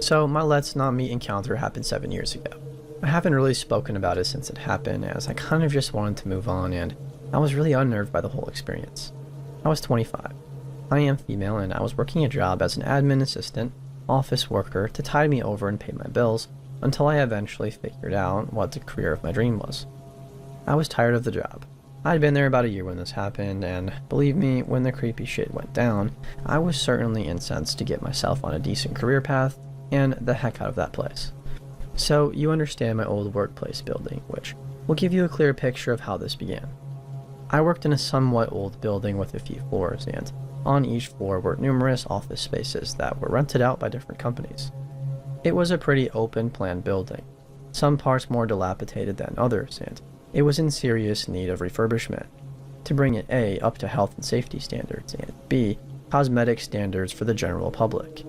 So my Let's Not Meet encounter happened 7 years ago. I haven't really spoken about it since it happened, as I kind of just wanted to move on, and I was really unnerved by the whole experience. I was 25. I am female, and I was working a job as an admin assistant, office worker to tide me over and pay my bills until I eventually figured out what the career of my dream was. I was tired of the job. I'd been there about a year when this happened, and believe me, when the creepy shit went down, I was certainly incensed to get myself on a decent career path and the heck out of that place. So you understand my old workplace building, which will give you a clear picture of how this began. I worked in a somewhat old building with a few floors, and on each floor were numerous office spaces that were rented out by different companies. It was a pretty open plan building, some parts more dilapidated than others, and it was in serious need of refurbishment to bring it A, up to health and safety standards, and B, cosmetic standards for the general public.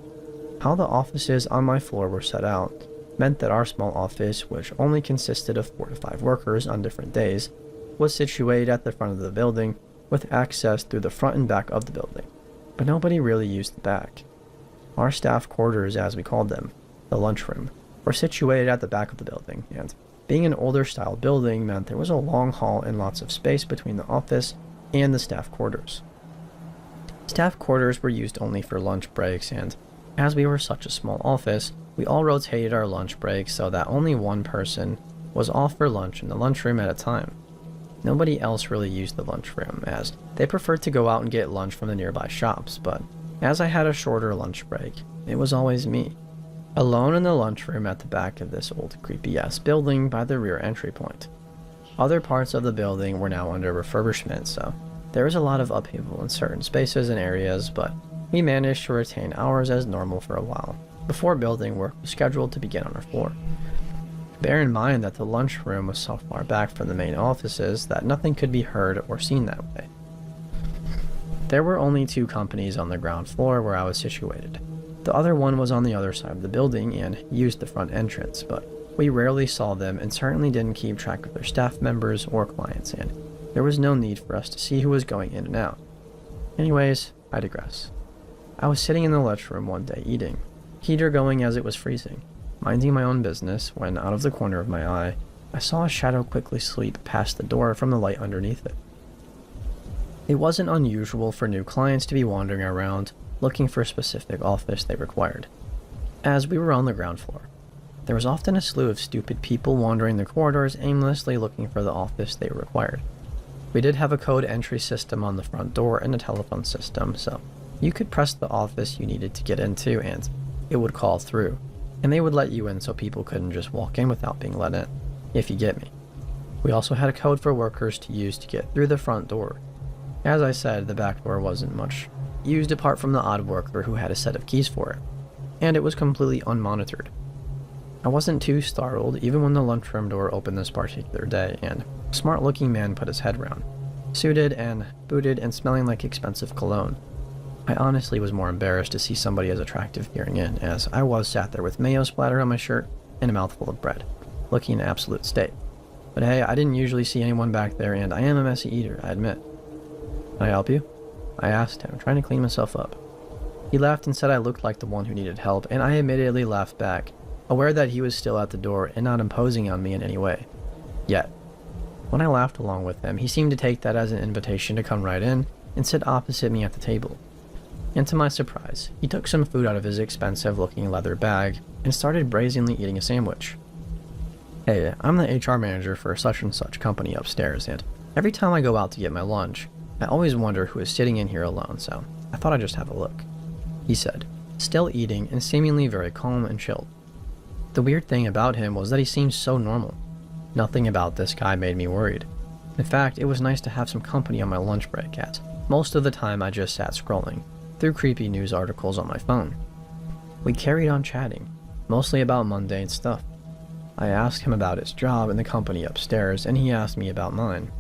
How the offices on my floor were set out meant that our small office, which only consisted of 4 to 5 workers on different days, was situated at the front of the building with access through the front and back of the building, but nobody really used the back. Our staff quarters, as we called them, the lunchroom, were situated at the back of the building, and being an older style building meant there was a long hall and lots of space between the office and the staff quarters. Staff quarters were used only for lunch breaks, and as we were such a small office, we all rotated our lunch breaks so that only one person was off for lunch in the lunchroom at a time. Nobody else really used the lunchroom, as they preferred to go out and get lunch from the nearby shops, but as I had a shorter lunch break, it was always me, alone in the lunchroom at the back of this old creepy-ass building by the rear entry point. Other parts of the building were now under refurbishment, so there was a lot of upheaval in certain spaces and areas, but we managed to retain ours as normal for a while, before building work was scheduled to begin on our floor. Bear in mind that the lunchroom was so far back from the main offices that nothing could be heard or seen that way. There were only 2 companies on the ground floor where I was situated. The other one was on the other side of the building and used the front entrance, but we rarely saw them and certainly didn't keep track of their staff members or clients, and there was no need for us to see who was going in and out. Anyways, I digress. I was sitting in the lunchroom one day eating, heater going as it was freezing, minding my own business, when out of the corner of my eye, I saw a shadow quickly sweep past the door from the light underneath it. It wasn't unusual for new clients to be wandering around, looking for a specific office they required. As we were on the ground floor, there was often a slew of stupid people wandering the corridors aimlessly looking for the office they required. We did have a code entry system on the front door and a telephone system, so you could press the office you needed to get into and it would call through, and they would let you in so people couldn't just walk in without being let in, if you get me. We also had a code for workers to use to get through the front door. As I said, the back door wasn't much used apart from the odd worker who had a set of keys for it, and it was completely unmonitored. I wasn't too startled even when the lunchroom door opened this particular day, and a smart-looking man put his head round, suited and booted and smelling like expensive cologne. I honestly was more embarrassed to see somebody as attractive peering in, as I was sat there with mayo splatter on my shirt and a mouthful of bread, looking in absolute state. But hey, I didn't usually see anyone back there, and I am a messy eater, I admit. "Can I help you?" I asked him, trying to clean myself up. He laughed and said I looked like the one who needed help, and I immediately laughed back, aware that he was still at the door and not imposing on me in any way. Yet, when I laughed along with him, he seemed to take that as an invitation to come right in and sit opposite me at the table. And to my surprise, he took some food out of his expensive-looking leather bag and started brazenly eating a sandwich. "Hey, I'm the HR manager for such and such company upstairs, and every time I go out to get my lunch, I always wonder who is sitting in here alone, so I thought I'd just have a look," he said, still eating and seemingly very calm and chilled. The weird thing about him was that he seemed so normal. Nothing about this guy made me worried. In fact, it was nice to have some company on my lunch break, as most of the time I just sat scrolling through creepy news articles on my phone. We carried on chatting, mostly about mundane stuff. I asked him about his job in the company upstairs, and he asked me about mine.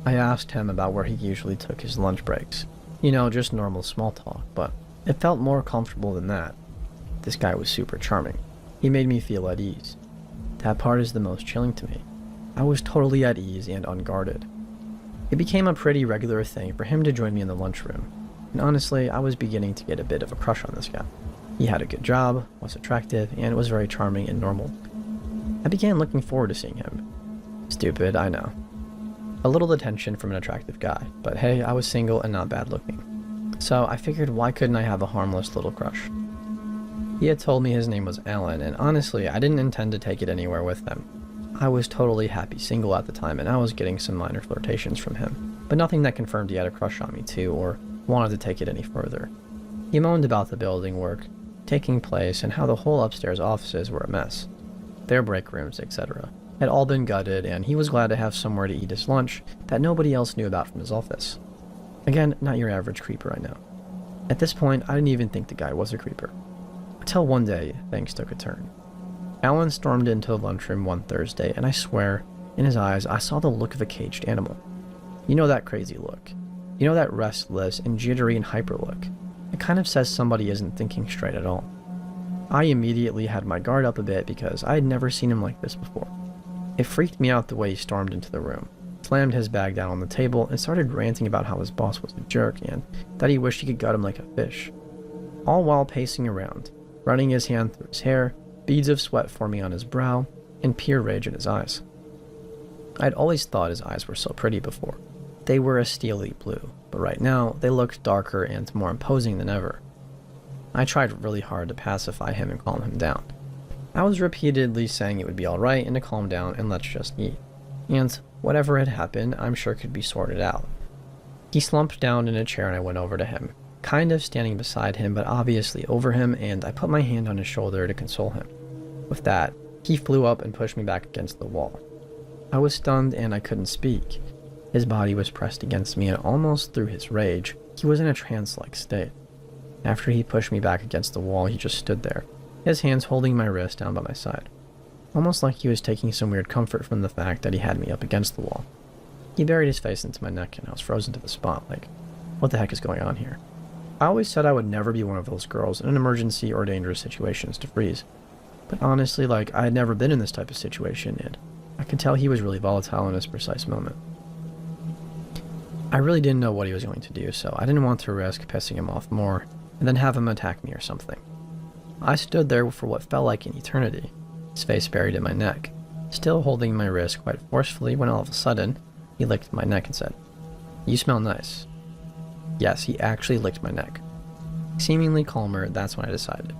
I asked him about where he usually took his lunch breaks. You know, just normal small talk, but it felt more comfortable than that. This guy was super charming. He made me feel at ease. That part is the most chilling to me. I was totally at ease and unguarded. It became a pretty regular thing for him to join me in the lunchroom, and honestly, I was beginning to get a bit of a crush on this guy. He had a good job, was attractive, and was very charming and normal. I began looking forward to seeing him. Stupid, I know. A little attention from an attractive guy, but hey, I was single and not bad looking. So I figured, why couldn't I have a harmless little crush? He had told me his name was Alan, and honestly, I didn't intend to take it anywhere with him. I was totally happy single at the time, and I was getting some minor flirtations from him, but nothing that confirmed he had a crush on me too, or wanted to take it any further. He moaned about the building work taking place and how the whole upstairs offices were a mess. Their break rooms, etc., had all been gutted, and he was glad to have somewhere to eat his lunch that nobody else knew about from his office. Again, not your average creeper, I know. At this point, I didn't even think the guy was a creeper. Until one day, things took a turn. Alan stormed into the lunchroom one Thursday, and I swear, in his eyes, I saw the look of a caged animal. You know that crazy look. You know that restless and jittery and hyper look. It kind of says somebody isn't thinking straight at all. I immediately had my guard up a bit because I had never seen him like this before. It freaked me out the way he stormed into the room, slammed his bag down on the table, and started ranting about how his boss was a jerk and that he wished he could gut him like a fish. All while pacing around, running his hand through his hair, beads of sweat forming on his brow, and pure rage in his eyes. I'd always thought his eyes were so pretty before. They were a steely blue, but right now they looked darker and more imposing than ever. I tried really hard to pacify him and calm him down. I was repeatedly saying it would be alright and to calm down and let's just eat. And whatever had happened, I'm sure could be sorted out. He slumped down in a chair and I went over to him, kind of standing beside him but obviously over him, and I put my hand on his shoulder to console him. With that, he flew up and pushed me back against the wall. I was stunned and I couldn't speak. His body was pressed against me, and almost through his rage, he was in a trance-like state. After he pushed me back against the wall, he just stood there, his hands holding my wrist down by my side, almost like he was taking some weird comfort from the fact that he had me up against the wall. He buried his face into my neck, and I was frozen to the spot, like, what the heck is going on here? I always said I would never be one of those girls in an emergency or dangerous situations to freeze. But honestly, like, I had never been in this type of situation, and I could tell he was really volatile in this precise moment. I really didn't know what he was going to do, so I didn't want to risk pissing him off more, and then have him attack me or something. I stood there for what felt like an eternity, his face buried in my neck, still holding my wrist quite forcefully, when all of a sudden, he licked my neck and said, "You smell nice." Yes, he actually licked my neck. Seemingly calmer, that's when I decided.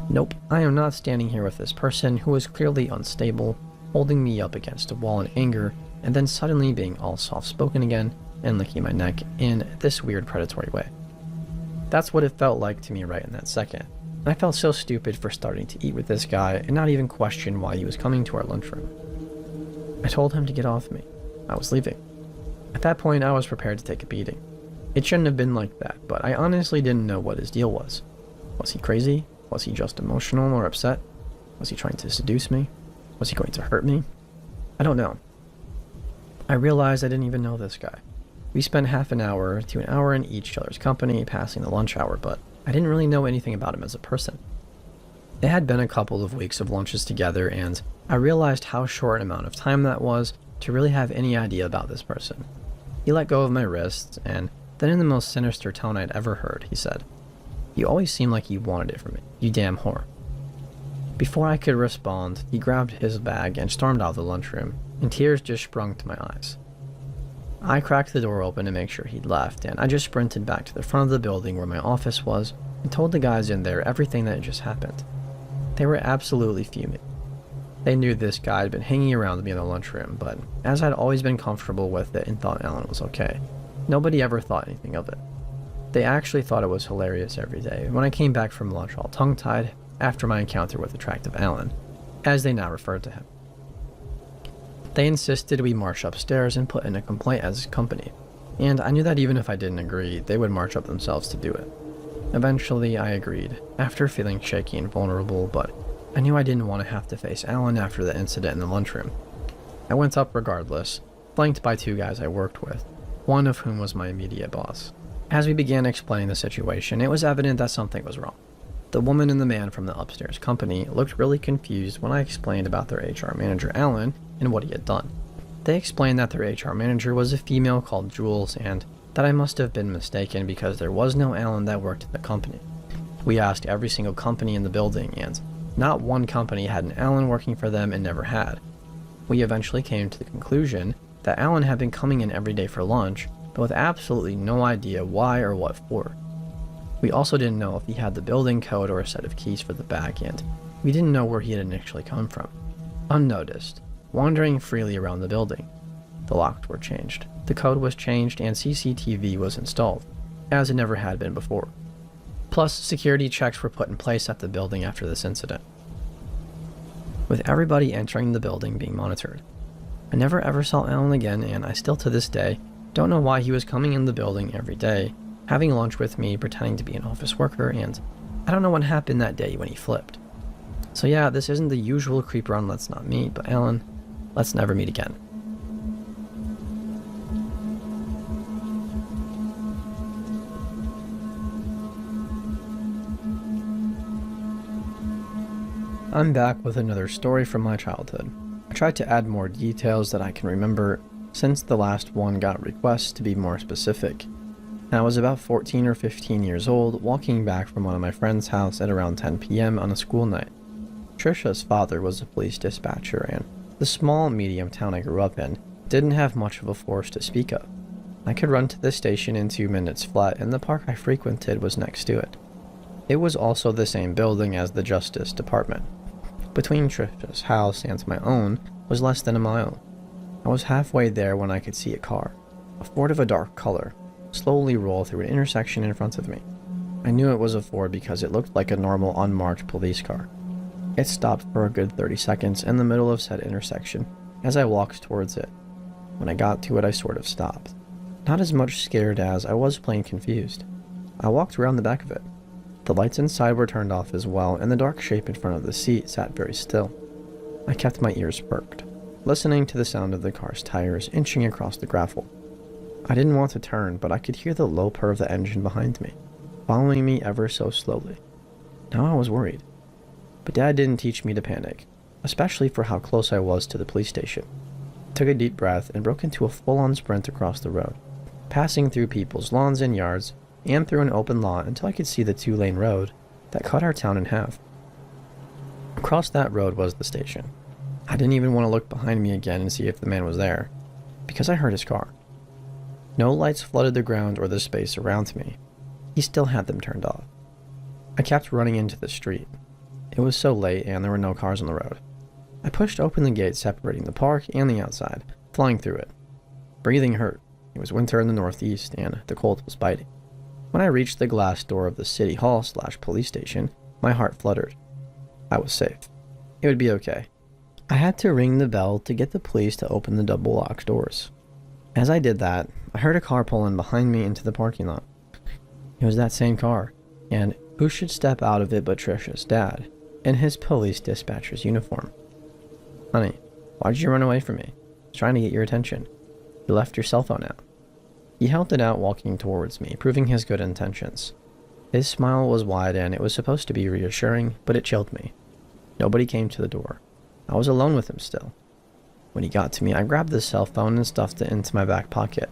Nope, I am not standing here with this person who was clearly unstable, holding me up against a wall in anger, and then suddenly being all soft-spoken again, and licking my neck in this weird predatory way. That's what it felt like to me right in that second. And I felt so stupid for starting to eat with this guy and not even question why he was coming to our lunchroom. I told him to get off me. I was leaving. At that point, I was prepared to take a beating. It shouldn't have been like that, but I honestly didn't know what his deal was. Was he crazy? Was he just emotional or upset? Was he trying to seduce me? Was he going to hurt me? I don't know. I realized I didn't even know this guy. We spent half an hour to an hour in each other's company, passing the lunch hour, but I didn't really know anything about him as a person. It had been a couple of weeks of lunches together, and I realized how short an amount of time that was to really have any idea about this person. He let go of my wrist, and then in the most sinister tone I'd ever heard, he said, "You always seem like you wanted it from me, you damn whore." Before I could respond, he grabbed his bag and stormed out of the lunchroom, and tears just sprung to my eyes. I cracked the door open to make sure he'd left, and I just sprinted back to the front of the building where my office was and told the guys in there everything that had just happened. They were absolutely fuming. They knew this guy had been hanging around me in the lunchroom, but as I'd always been comfortable with it and thought Alan was okay, nobody ever thought anything of it. They actually thought it was hilarious every day when I came back from lunch all tongue-tied after my encounter with attractive Alan, as they now referred to him. They insisted we march upstairs and put in a complaint as a company, and I knew that even if I didn't agree, they would march up themselves to do it. Eventually, I agreed, after feeling shaky and vulnerable, but I knew I didn't want to have to face Alan after the incident in the lunchroom. I went up regardless, flanked by two guys I worked with, one of whom was my immediate boss. As we began explaining the situation, it was evident that something was wrong. The woman and the man from the upstairs company looked really confused when I explained about their HR manager, Alan, and what he had done. They explained that their HR manager was a female called Jules, and that I must have been mistaken because there was no Alan that worked at the company. We asked every single company in the building, and not one company had an Alan working for them and never had. We eventually came to the conclusion that Alan had been coming in every day for lunch, but with absolutely no idea why or what for. We also didn't know if he had the building code or a set of keys for the back, and we didn't know where he had initially come from. Unnoticed, wandering freely around the building. The locks were changed, the code was changed, and CCTV was installed, as it never had been before. Plus, security checks were put in place at the building after this incident, with everybody entering the building being monitored. I never ever saw Alan again, and I still to this day don't know why he was coming in the building every day, having lunch with me, pretending to be an office worker, and I don't know what happened that day when he flipped. So yeah, this isn't the usual creeper on Let's Not Meet, but Alan, let's never meet again. I'm back with another story from my childhood. I tried to add more details that I can remember, since the last one got requests to be more specific. I was about 14 or 15 years old, walking back from one of my friend's house at around 10 p.m. on a school night. Trisha's father was a police dispatcher, and the small, medium town I grew up in didn't have much of a force to speak of. I could run to the station in 2 minutes flat, and the park I frequented was next to it. It was also the same building as the Justice Department. Between Trisha's house and my own was less than a mile. I was halfway there when I could see a car, a Ford of a dark color, slowly roll through an intersection in front of me. I knew it was a Ford because it looked like a normal unmarked police car. It stopped for a good 30 seconds in the middle of said intersection as I walked towards it. When I got to it, I sort of stopped. Not as much scared as I was plain confused. I walked around the back of it. The lights inside were turned off as well, and the dark shape in front of the seat sat very still. I kept my ears perked, listening to the sound of the car's tires inching across the gravel. I didn't want to turn, but I could hear the low purr of the engine behind me, following me ever so slowly. Now I was worried. But Dad didn't teach me to panic, especially for how close I was to the police station. I took a deep breath and broke into a full-on sprint across the road, passing through people's lawns and yards, and through an open lot until I could see the 2-lane road that cut our town in half. Across that road was the station. I didn't even want to look behind me again and see if the man was there, because I heard his car. No lights flooded the ground or the space around me. He still had them turned off. I kept running into the street. It was so late and there were no cars on the road. I pushed open the gate separating the park and the outside, flying through it. Breathing hurt. It was winter in the northeast and the cold was biting. When I reached the glass door of the city hall/police station, my heart fluttered. I was safe. It would be okay. I had to ring the bell to get the police to open the double-locked doors. As I did that, I heard a car pull in behind me into the parking lot. It was that same car, and who should step out of it but Trisha's dad, in his police dispatcher's uniform. Honey, why did you run away from me? I was trying to get your attention. You left your cell phone out. He held it out, walking towards me, proving his good intentions. His smile was wide and it was supposed to be reassuring, but it chilled me. Nobody came to the door. I was alone with him still. When he got to me, I grabbed the cell phone and stuffed it into my back pocket.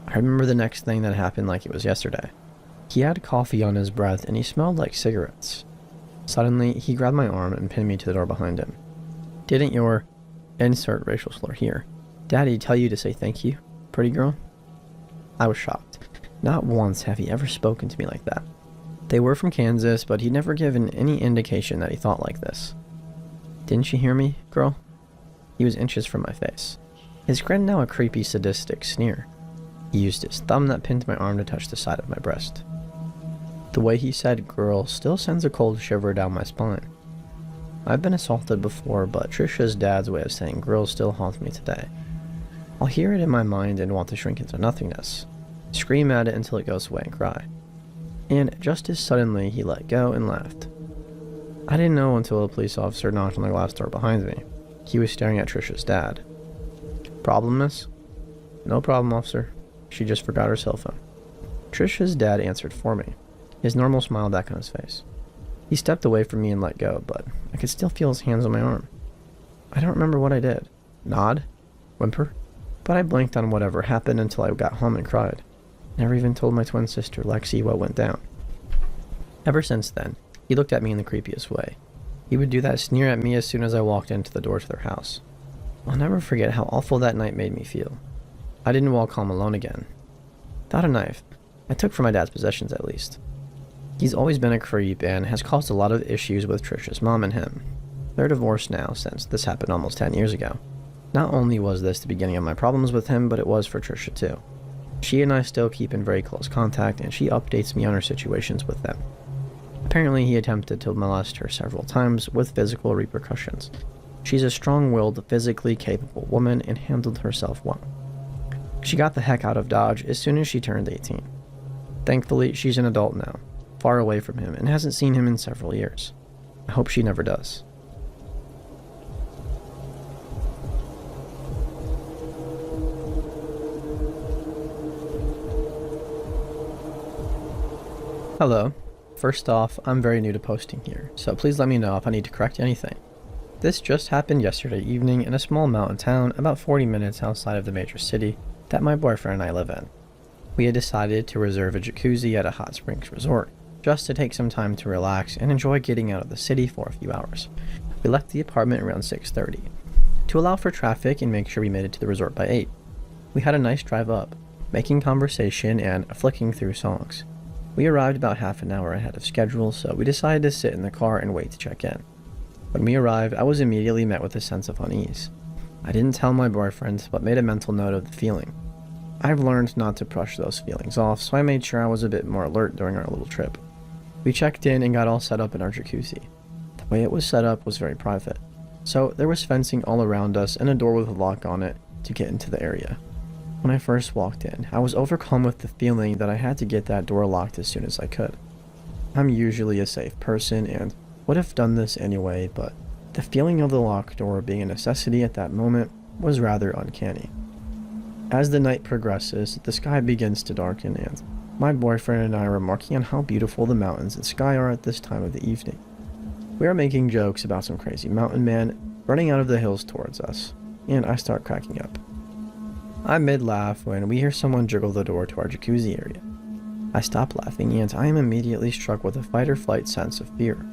I remember the next thing that happened like it was yesterday. He had coffee on his breath and he smelled like cigarettes. Suddenly, he grabbed my arm and pinned me to the door behind him. Didn't your, insert racial slur here, daddy tell you to say thank you, pretty girl? I was shocked. Not once have he ever spoken to me like that. They were from Kansas, but he'd never given any indication that he thought like this. Didn't you hear me, girl? He was inches from my face. His grin now a creepy, sadistic sneer. He used his thumb that pinned my arm to touch the side of my breast. The way he said girl still sends a cold shiver down my spine. I've been assaulted before, but Trisha's dad's way of saying girl still haunts me today. I'll hear it in my mind and want to shrink into nothingness, scream at it until it goes away and cry. And just as suddenly he let go and laughed. I didn't know until a police officer knocked on the glass door behind me. He was staring at Trisha's dad. Problem, miss? No problem, officer. She just forgot her cell phone. Trisha's dad answered for me, his normal smile back on his face. He stepped away from me and let go, but I could still feel his hands on my arm. I don't remember what I did. Nod? Whimper? But I blanked on whatever happened until I got home and cried. Never even told my twin sister, Lexi, what went down. Ever since then, he looked at me in the creepiest way. He would do that sneer at me as soon as I walked into the door to their house. I'll never forget how awful that night made me feel. I didn't walk home alone again. Without a knife, I took from my dad's possessions at least. He's always been a creep and has caused a lot of issues with Trisha's mom and him. They're divorced now since this happened almost 10 years ago. Not only was this the beginning of my problems with him, but it was for Trisha too. She and I still keep in very close contact, and she updates me on her situations with them. Apparently, he attempted to molest her several times with physical repercussions. She's a strong-willed, physically capable woman and handled herself well. She got the heck out of Dodge as soon as she turned 18. Thankfully, she's an adult now, far away from him, and hasn't seen him in several years. I hope she never does. Hello. First off, I'm very new to posting here, so please let me know if I need to correct anything. This just happened yesterday evening in a small mountain town about 40 minutes outside of the major city that my boyfriend and I live in. We had decided to reserve a jacuzzi at a hot springs resort, just to take some time to relax and enjoy getting out of the city for a few hours. We left the apartment around 6:30, to allow for traffic and make sure we made it to the resort by 8. We had a nice drive up, making conversation and flicking through songs. We arrived about half an hour ahead of schedule, so we decided to sit in the car and wait to check in. When we arrived, I was immediately met with a sense of unease. I didn't tell my boyfriend, but made a mental note of the feeling. I've learned not to brush those feelings off, so I made sure I was a bit more alert during our little trip. We checked in and got all set up in our jacuzzi. The way it was set up was very private, so there was fencing all around us and a door with a lock on it to get into the area. When I first walked in, I was overcome with the feeling that I had to get that door locked as soon as I could. I'm usually a safe person and would have done this anyway, but the feeling of the locked door being a necessity at that moment was rather uncanny. As the night progresses, the sky begins to darken, and my boyfriend and I are remarking on how beautiful the mountains and sky are at this time of the evening. We are making jokes about some crazy mountain man running out of the hills towards us, and I start cracking up. I'm mid-laugh when we hear someone jiggle the door to our jacuzzi area. I stop laughing and I am immediately struck with a fight-or-flight sense of fear.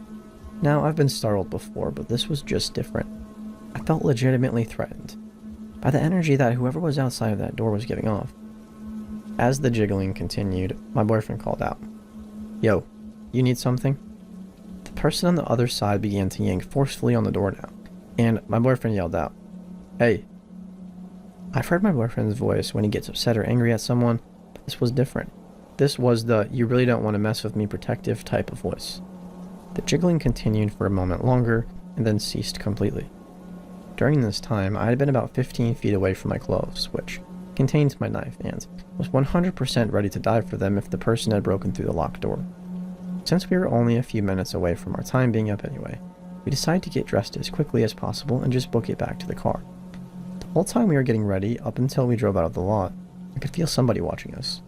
Now, I've been startled before, but this was just different. I felt legitimately threatened by the energy that whoever was outside of that door was giving off. As the jiggling continued, my boyfriend called out, "Yo, you need something?" The person on the other side began to yank forcefully on the door now, and my boyfriend yelled out, "Hey." I've heard my boyfriend's voice when he gets upset or angry at someone, but this was different. This was the "you really don't want to mess with me" protective type of voice. The jiggling continued for a moment longer and then ceased completely. During this time, I had been about 15 feet away from my clothes, which contained my knife, and was 100% ready to dive for them if the person had broken through the locked door. Since we were only a few minutes away from our time being up anyway, we decided to get dressed as quickly as possible and just book it back to the car. The whole time we were getting ready, up until we drove out of the lot, I could feel somebody watching us.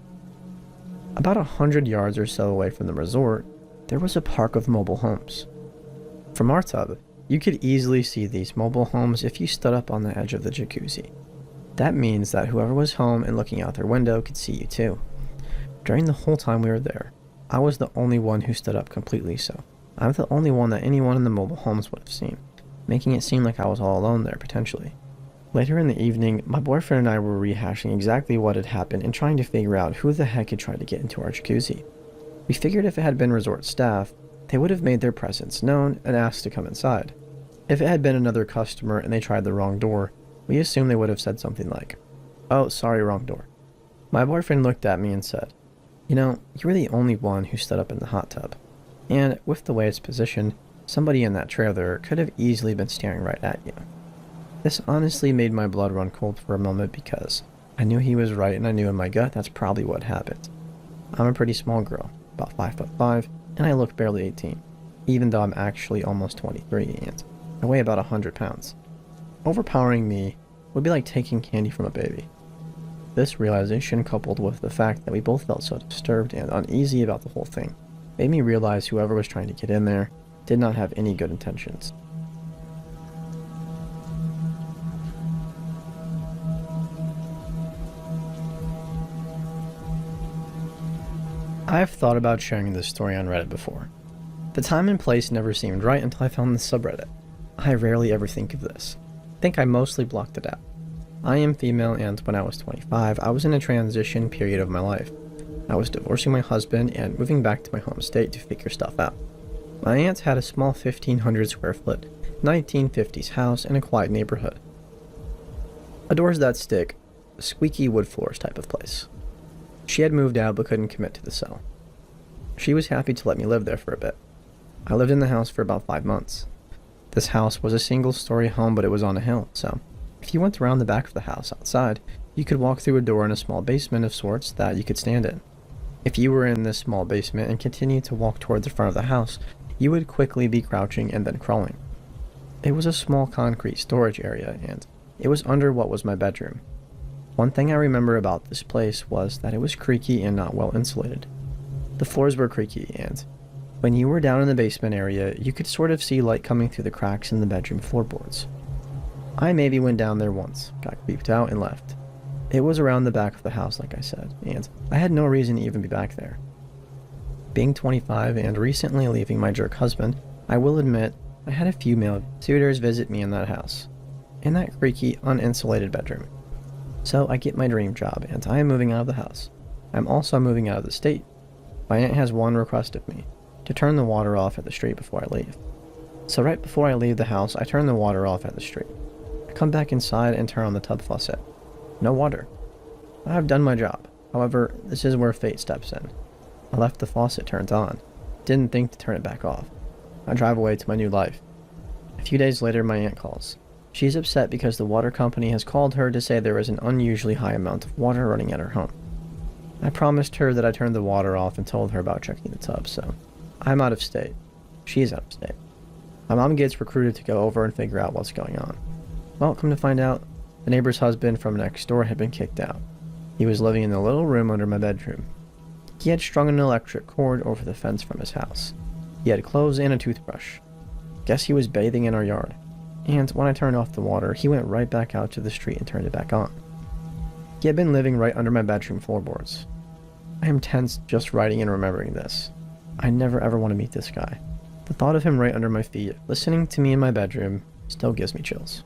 About 100 yards or so away from the resort, there was a park of mobile homes. From our tub, you could easily see these mobile homes if you stood up on the edge of the jacuzzi. That means that whoever was home and looking out their window could see you too. During the whole time we were there, I was the only one who stood up completely, so I'm the only one that anyone in the mobile homes would have seen, making it seem like I was all alone there potentially. Later in the evening, my boyfriend and I were rehashing exactly what had happened and trying to figure out who the heck had tried to get into our jacuzzi. We figured if it had been resort staff, they would have made their presence known and asked to come inside. If it had been another customer and they tried the wrong door, we assumed they would have said something like, "Oh, sorry, wrong door." My boyfriend looked at me and said, "You know, you were the only one who stood up in the hot tub. And with the way it's positioned, somebody in that trailer could have easily been staring right at you." This honestly made my blood run cold for a moment because I knew he was right and I knew in my gut that's probably what happened. I'm a pretty small girl, about 5'5", and I look barely 18, even though I'm actually almost 23 and I weigh about 100 pounds. Overpowering me would be like taking candy from a baby. This realization, coupled with the fact that we both felt so disturbed and uneasy about the whole thing, made me realize whoever was trying to get in there did not have any good intentions. I've thought about sharing this story on Reddit before. The time and place never seemed right until I found this subreddit. I rarely ever think of this. I think I mostly blocked it out. I am female, and when I was 25, I was in a transition period of my life. I was divorcing my husband and moving back to my home state to figure stuff out. My aunt had a small 1,500 square foot, 1950s house in a quiet neighborhood. A doors that stick, squeaky wood floors type of place. She had moved out but couldn't commit to the sale. She was happy to let me live there for a bit. I lived in the house for about 5 months. This house was a single-story home, but it was on a hill, so if you went around the back of the house outside, you could walk through a door in a small basement of sorts that you could stand in. If you were in this small basement and continued to walk toward the front of the house, you would quickly be crouching and then crawling. It was a small concrete storage area, and it was under what was my bedroom. One thing I remember about this place was that it was creaky and not well insulated. The floors were creaky, and when you were down in the basement area, you could sort of see light coming through the cracks in the bedroom floorboards. I maybe went down there once, got creeped out, and left. It was around the back of the house, like I said, and I had no reason to even be back there. Being 25 and recently leaving my jerk husband, I will admit I had a few male suitors visit me in that house, in that creaky, uninsulated bedroom. So I get my dream job, and I am moving out of the house. I'm also moving out of the state. My aunt has one request of me, to turn the water off at the street before I leave. So right before I leave the house, I turn the water off at the street. I come back inside and turn on the tub faucet. No water. I have done my job. However, this is where fate steps in. I left the faucet turned on. Didn't think to turn it back off. I drive away to my new life. A few days later, my aunt calls. She's upset because the water company has called her to say there is an unusually high amount of water running at her home. I promised her that I turned the water off and told her about checking the tub, so I'm out of state. She's out of state. My mom gets recruited to go over and figure out what's going on. Well, come to find out, the neighbor's husband from next door had been kicked out. He was living in the little room under my bedroom. He had strung an electric cord over the fence from his house. He had clothes and a toothbrush. Guess he was bathing in our yard. And when I turned off the water, he went right back out to the street and turned it back on. He had been living right under my bedroom floorboards. I am tense just writing and remembering this. I never ever want to meet this guy. The thought of him right under my feet, listening to me in my bedroom, still gives me chills.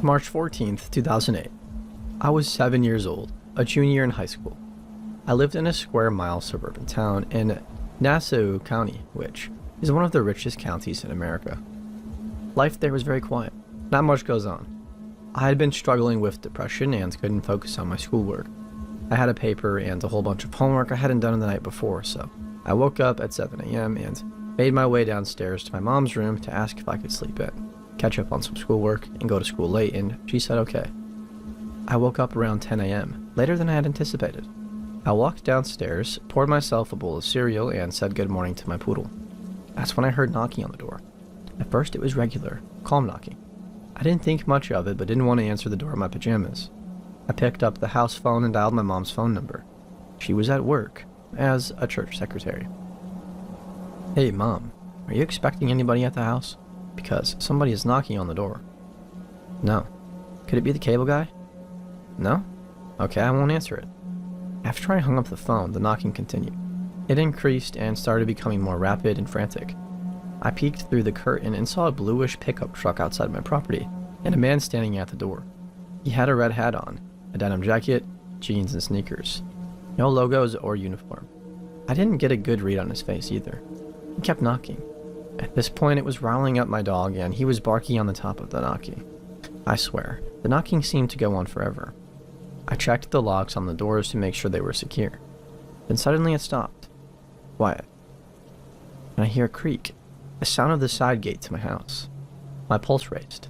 March 14th, 2008. I was 7 years old, a junior in high school. I lived in a square-mile suburban town in Nassau County, which is one of the richest counties in America. Life there was very quiet. Not much goes on. I had been struggling with depression and couldn't focus on my schoolwork. I had a paper and a whole bunch of homework I hadn't done the night before, so I woke up at 7 a.m. and made my way downstairs to my mom's room to ask if I could sleep in, catch up on some schoolwork, and go to school late, and she said okay. I woke up around 10 a.m., later than I had anticipated. I walked downstairs, poured myself a bowl of cereal, and said good morning to my poodle. That's when I heard knocking on the door. At first it was regular, calm knocking. I didn't think much of it, but didn't want to answer the door in my pajamas. I picked up the house phone and dialed my mom's phone number. She was at work, as a church secretary. Hey, Mom, are you expecting anybody at the house? Because somebody is knocking on the door. No. Could it be the cable guy? No? Okay, I won't answer it. After I hung up the phone, the knocking continued. It increased and started becoming more rapid and frantic. I peeked through the curtain and saw a bluish pickup truck outside my property, and a man standing at the door. He had a red hat on, a denim jacket, jeans, and sneakers. No logos or uniform. I didn't get a good read on his face either. He kept knocking. At this point, it was riling up my dog, and he was barking on the top of the knocking. I swear, the knocking seemed to go on forever. I checked the locks on the doors to make sure they were secure. Then suddenly it stopped. Quiet. And I hear a creak, the sound of the side gate to my house. My pulse raced.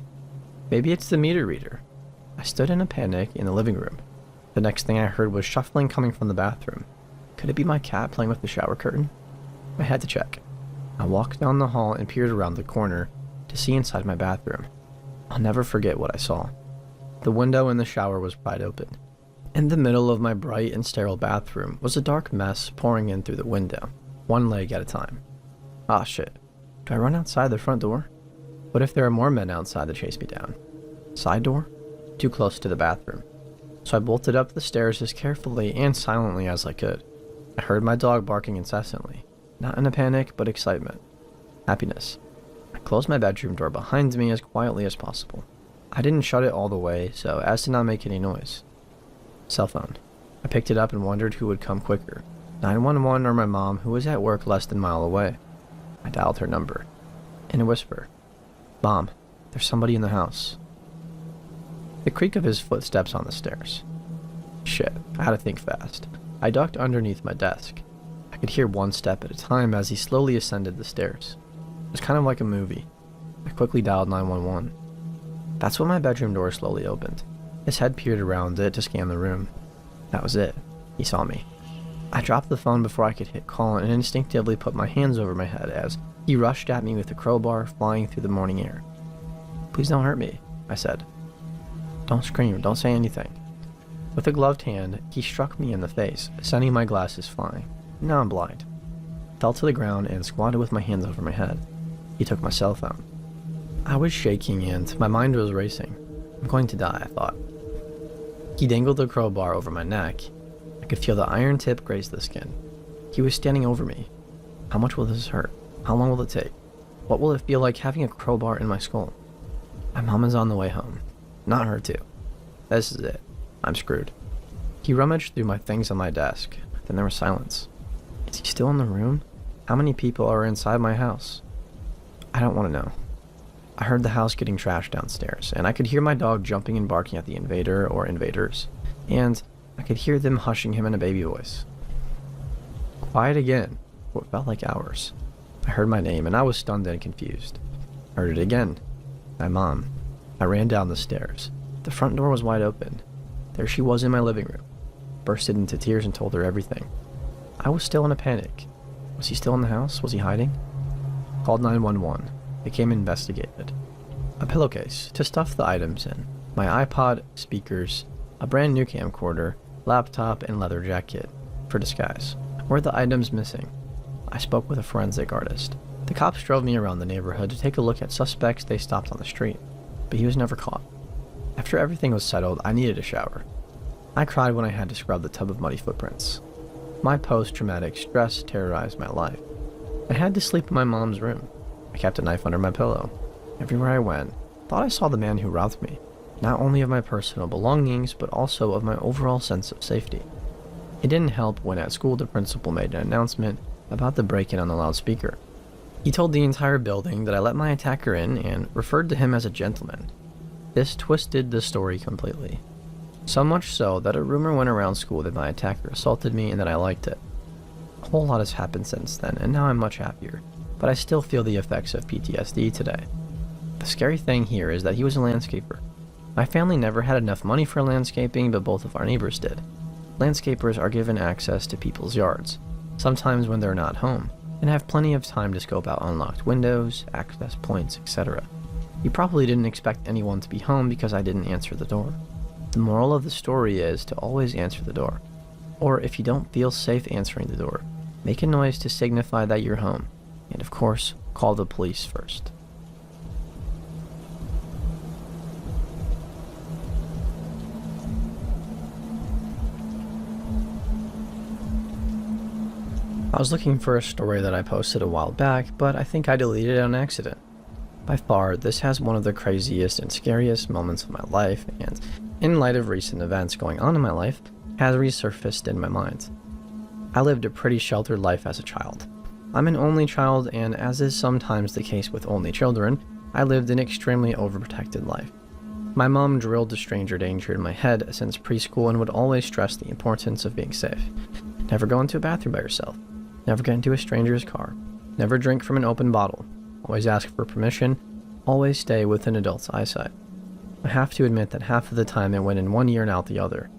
Maybe it's the meter reader. I stood in a panic in the living room. The next thing I heard was shuffling coming from the bathroom. Could it be my cat playing with the shower curtain? I had to check. I walked down the hall and peered around the corner to see inside my bathroom. I'll never forget what I saw. The window in the shower was wide open. In the middle of my bright and sterile bathroom was a dark mess pouring in through the window, one leg at a time. Ah, shit. Do I run outside the front door? What if there are more men outside to chase me down? Side door? Too close to the bathroom. So I bolted up the stairs as carefully and silently as I could. I heard my dog barking incessantly, not in a panic, but excitement. Happiness. I closed my bedroom door behind me as quietly as possible. I didn't shut it all the way, so as to not make any noise. Cell phone. I picked it up and wondered who would come quicker, 911 or my mom, who was at work less than a mile away. I dialed her number. In a whisper. Mom, there's somebody in the house. The creak of his footsteps on the stairs. Shit, I had to think fast. I ducked underneath my desk. I could hear one step at a time as he slowly ascended the stairs. It was kind of like a movie. I quickly dialed 911. That's when my bedroom door slowly opened. His head peered around it to scan the room. That was it. He saw me. I dropped the phone before I could hit call and instinctively put my hands over my head as he rushed at me with a crowbar flying through the morning air. Please don't hurt me, I said. Don't scream, don't say anything. With a gloved hand, he struck me in the face, sending my glasses flying. Now I'm blind. Fell to the ground and squatted with my hands over my head. He took my cell phone. I was shaking and my mind was racing. I'm going to die, I thought. He dangled the crowbar over my neck. I could feel the iron tip graze the skin. He was standing over me. How much will this hurt? How long will it take? What will it feel like having a crowbar in my skull? My mom is on the way home. Not her too. This is it. I'm screwed. He rummaged through my things on my desk. Then there was silence. Is he still in the room? How many people are inside my house? I don't want to know. I heard the house getting trashed downstairs, and I could hear my dog jumping and barking at the invader or invaders, and I could hear them hushing him in a baby voice. Quiet again, what felt like hours. I heard my name, and I was stunned and confused. Heard it again. My mom. I ran down the stairs. The front door was wide open. There she was in my living room. Bursted into tears and told her everything. I was still in a panic. Was he still in the house? Was he hiding? Called 911. They came and investigated. A pillowcase to stuff the items in. My iPod, speakers, a brand new camcorder, laptop, and leather jacket. For disguise. Were the items missing? I spoke with a forensic artist. The cops drove me around the neighborhood to take a look at suspects they stopped on the street, but he was never caught. After everything was settled, I needed a shower. I cried when I had to scrub the tub of muddy footprints. My post-traumatic stress terrorized my life. I had to sleep in my mom's room. I kept a knife under my pillow. Everywhere I went, thought I saw the man who robbed me, not only of my personal belongings, but also of my overall sense of safety. It didn't help when at school the principal made an announcement about the break-in on the loudspeaker. He told the entire building that I let my attacker in and referred to him as a gentleman. This twisted the story completely. So much so that a rumor went around school that my attacker assaulted me and that I liked it. A whole lot has happened since then, and now I'm much happier, but I still feel the effects of PTSD today. The scary thing here is that he was a landscaper. My family never had enough money for landscaping, but both of our neighbors did. Landscapers are given access to people's yards, sometimes when they're not home, and have plenty of time to scope out unlocked windows, access points, etc. You probably didn't expect anyone to be home because I didn't answer the door. The moral of the story is to always answer the door. Or if you don't feel safe answering the door, make a noise to signify that you're home. And of course, call the police first. I was looking for a story that I posted a while back, but I think I deleted it on accident. By far, this has one of the craziest and scariest moments of my life, and in light of recent events going on in my life, has resurfaced in my mind. I lived a pretty sheltered life as a child. I'm an only child, and as is sometimes the case with only children, I lived an extremely overprotected life. My mom drilled the stranger danger in my head since preschool and would always stress the importance of being safe. Never go into a bathroom by yourself. Never get into a stranger's car. Never drink from an open bottle. Always ask for permission. Always stay within adults' eyesight. I have to admit that half of the time it went in one ear and out the other.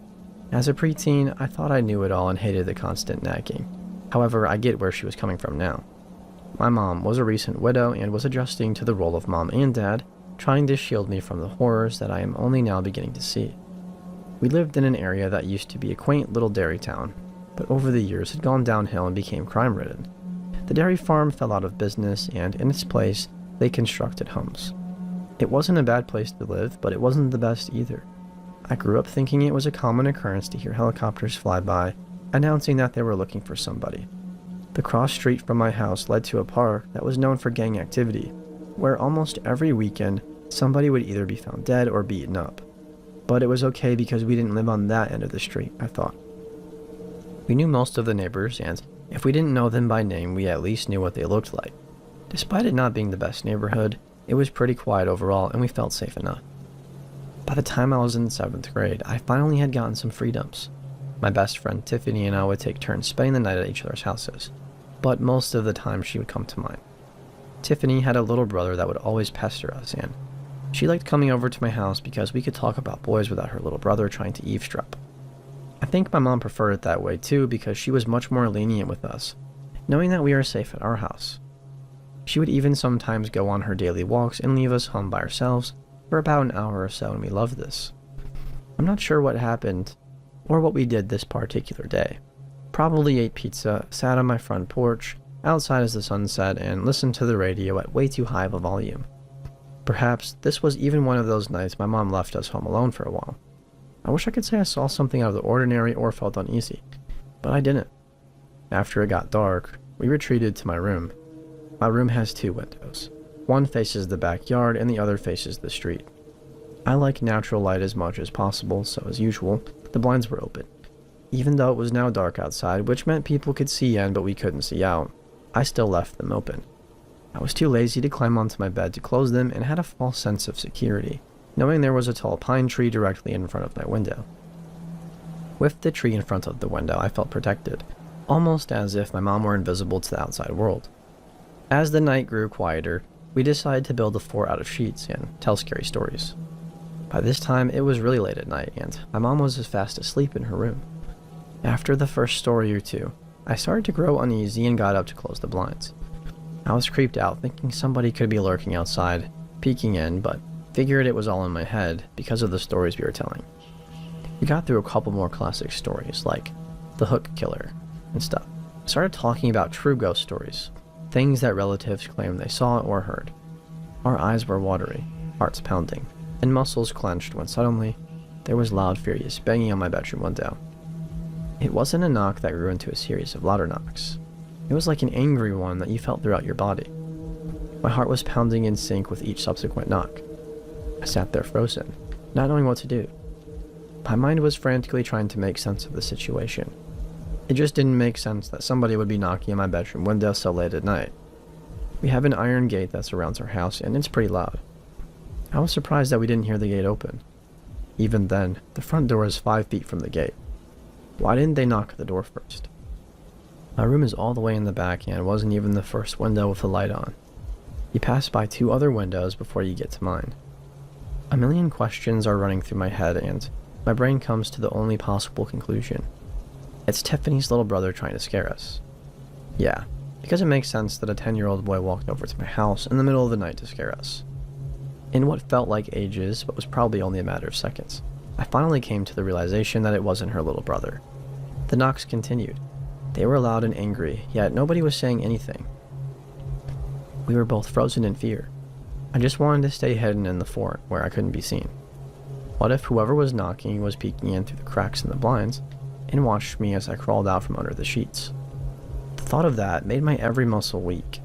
As a preteen, I thought I knew it all and hated the constant nagging. However, I get where she was coming from now. My mom was a recent widow and was adjusting to the role of mom and dad, trying to shield me from the horrors that I am only now beginning to see. We lived in an area that used to be a quaint little dairy town, but over the years had gone downhill and became crime-ridden. The dairy farm fell out of business, and in its place, they constructed homes. It wasn't a bad place to live, but it wasn't the best either. I grew up thinking it was a common occurrence to hear helicopters fly by, announcing that they were looking for somebody. The cross street from my house led to a park that was known for gang activity, where almost every weekend somebody would either be found dead or beaten up. But it was okay because we didn't live on that end of the street, I thought. We knew most of the neighbors, and if we didn't know them by name, we at least knew what they looked like. Despite it not being the best neighborhood, it was pretty quiet overall, and we felt safe enough. By the time I was in 7th grade, I finally had gotten some freedoms. My best friend Tiffany and I would take turns spending the night at each other's houses, but most of the time she would come to mine. Tiffany had a little brother that would always pester us, and she liked coming over to my house because we could talk about boys without her little brother trying to eavesdrop. I think my mom preferred it that way too because she was much more lenient with us, knowing that we were safe at our house. She would even sometimes go on her daily walks and leave us home by ourselves for about an hour or so, and we loved this. I'm not sure what happened or what we did this particular day. Probably ate pizza, sat on my front porch, outside as the sun set, and listened to the radio at way too high of a volume. Perhaps this was even one of those nights my mom left us home alone for a while. I wish I could say I saw something out of the ordinary or felt uneasy, but I didn't. After it got dark, we retreated to my room. My room has 2 windows. One faces the backyard and the other faces the street. I like natural light as much as possible, so as usual, the blinds were open. Even though it was now dark outside, which meant people could see in but we couldn't see out, I still left them open. I was too lazy to climb onto my bed to close them and had a false sense of security, knowing there was a tall pine tree directly in front of my window. With the tree in front of the window, I felt protected, almost as if my mom were invisible to the outside world. As the night grew quieter, we decided to build a fort out of sheets and tell scary stories. By this time, it was really late at night, and my mom was fast asleep in her room. After the first story or two, I started to grow uneasy and got up to close the blinds. I was creeped out, thinking somebody could be lurking outside, peeking in, but figured it was all in my head because of the stories we were telling. We got through a couple more classic stories, like the Hook Killer and stuff. I started talking about true ghost stories, things that relatives claimed they saw or heard. Our eyes were watery, hearts pounding, and muscles clenched when suddenly there was loud, furious banging on my bedroom window. It wasn't a knock that grew into a series of louder knocks. It was like an angry one that you felt throughout your body. My heart was pounding in sync with each subsequent knock. I sat there frozen, not knowing what to do. My mind was frantically trying to make sense of the situation. It just didn't make sense that somebody would be knocking on my bedroom window so late at night. We have an iron gate that surrounds our house, and it's pretty loud. I was surprised that we didn't hear the gate open. Even then, the front door is 5 feet from the gate. Why didn't they knock at the door first? My room is all the way in the back and wasn't even the first window with the light on. You pass by 2 other windows before you get to mine. A million questions are running through my head, and my brain comes to the only possible conclusion. It's Tiffany's little brother trying to scare us. Yeah, because it makes sense that a 10-year-old boy walked over to my house in the middle of the night to scare us. In what felt like ages, but was probably only a matter of seconds, I finally came to the realization that it wasn't her little brother. The knocks continued. They were loud and angry, yet nobody was saying anything. We were both frozen in fear. I just wanted to stay hidden in the fort where I couldn't be seen. What if whoever was knocking was peeking in through the cracks in the blinds and watched me as I crawled out from under the sheets? The thought of that made my every muscle weak.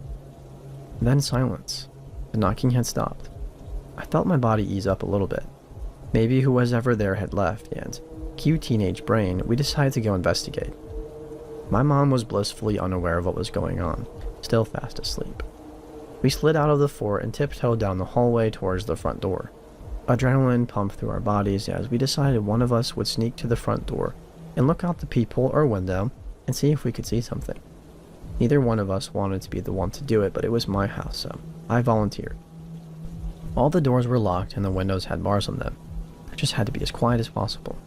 Then silence. The knocking had stopped. I felt my body ease up a little bit. Maybe who was ever there had left, and, cue teenage brain, we decided to go investigate. My mom was blissfully unaware of what was going on, still fast asleep. We slid out of the fort and tiptoed down the hallway towards the front door. Adrenaline pumped through our bodies as we decided one of us would sneak to the front door and look out the peephole or window and see if we could see something. Neither one of us wanted to be the one to do it, but it was my house, so I volunteered. All the doors were locked and the windows had bars on them. I just had to be as quiet as possible.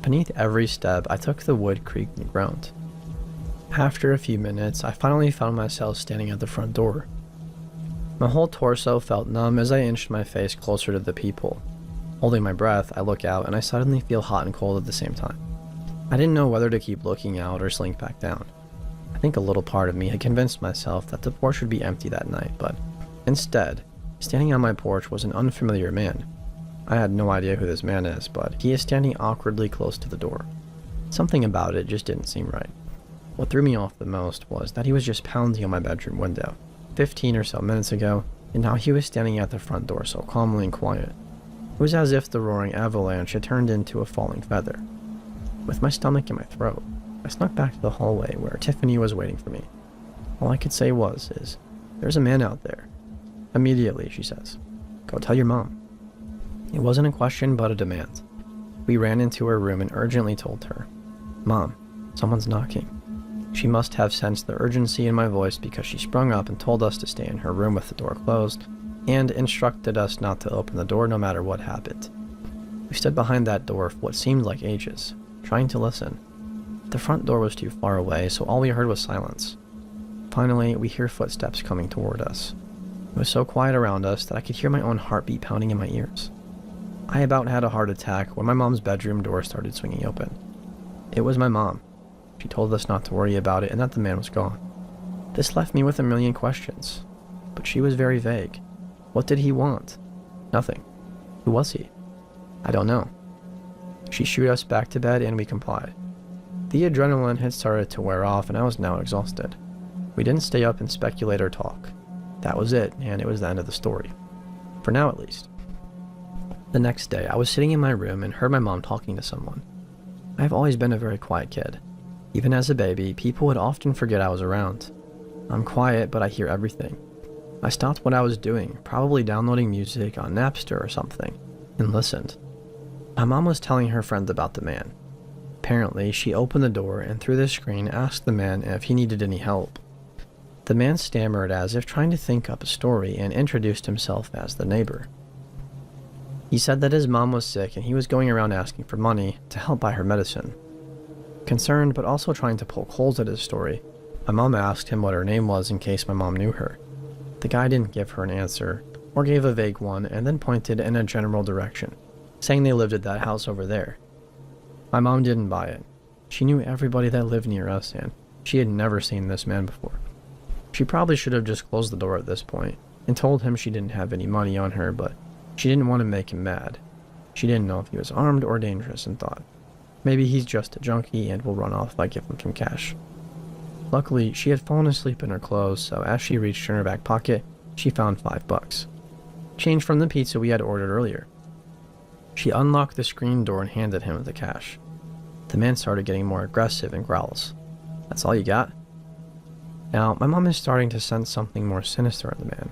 Beneath every step, I took the wood creaked and groaned. After a few minutes, I finally found myself standing at the front door. My whole torso felt numb as I inched my face closer to the peephole. Holding my breath, I look out and I suddenly feel hot and cold at the same time. I didn't know whether to keep looking out or slink back down. I think a little part of me had convinced myself that the porch would be empty that night, but instead, Standing on my porch was an unfamiliar man. I had no idea who this man is, but he is standing awkwardly close to the door. Something about it just didn't seem right. What threw me off the most was that he was just pounding on my bedroom window 15 or so minutes ago, and now he was standing at the front door so calmly and quiet. It was as if the roaring avalanche had turned into a falling feather. With my stomach in my throat, I snuck back to the hallway where Tiffany was waiting for me. All I could say was, "There's a man out there." "Immediately," she says. "Go tell your mom." It wasn't a question, but a demand. We ran into her room and urgently told her, "Mom, someone's knocking." She must have sensed the urgency in my voice because she sprung up and told us to stay in her room with the door closed, and instructed us not to open the door no matter what happened. We stood behind that door for what seemed like ages, trying to listen. The front door was too far away, so all we heard was silence. Finally, we hear footsteps coming toward us. It was so quiet around us that I could hear my own heartbeat pounding in my ears. I about had a heart attack when my mom's bedroom door started swinging open. It was my mom. She told us not to worry about it and that the man was gone. This left me with a million questions, but she was very vague. What did he want? Nothing. Who was he? I don't know. She shooed us back to bed and we complied. The adrenaline had started to wear off and I was now exhausted. We didn't stay up and speculate or talk. That was it, and it was the end of the story. For now, at least. The next day, I was sitting in my room and heard my mom talking to someone. I have always been a very quiet kid. Even as a baby, people would often forget I was around. I'm quiet, but I hear everything. I stopped what I was doing, probably downloading music on Napster or something, and listened. My mom was telling her friend about the man. Apparently, she opened the door and through the screen asked the man if he needed any help. The man stammered as if trying to think up a story and introduced himself as the neighbor. He said that his mom was sick and he was going around asking for money to help buy her medicine. Concerned but also trying to poke holes at his story, my mom asked him what her name was in case my mom knew her. The guy didn't give her an answer, or gave a vague one, and then pointed in a general direction, saying they lived at that house over there. My mom didn't buy it. She knew everybody that lived near us, and she had never seen this man before. She probably should have just closed the door at this point, and told him she didn't have any money on her, but she didn't want to make him mad. She didn't know if he was armed or dangerous and thought, maybe he's just a junkie and will run off if I give him some cash. Luckily, she had fallen asleep in her clothes, so as she reached in her back pocket, she found $5. Change from the pizza we had ordered earlier. She unlocked the screen door and handed him the cash. The man started getting more aggressive and growls. "That's all you got?" Now, my mom is starting to sense something more sinister in the man.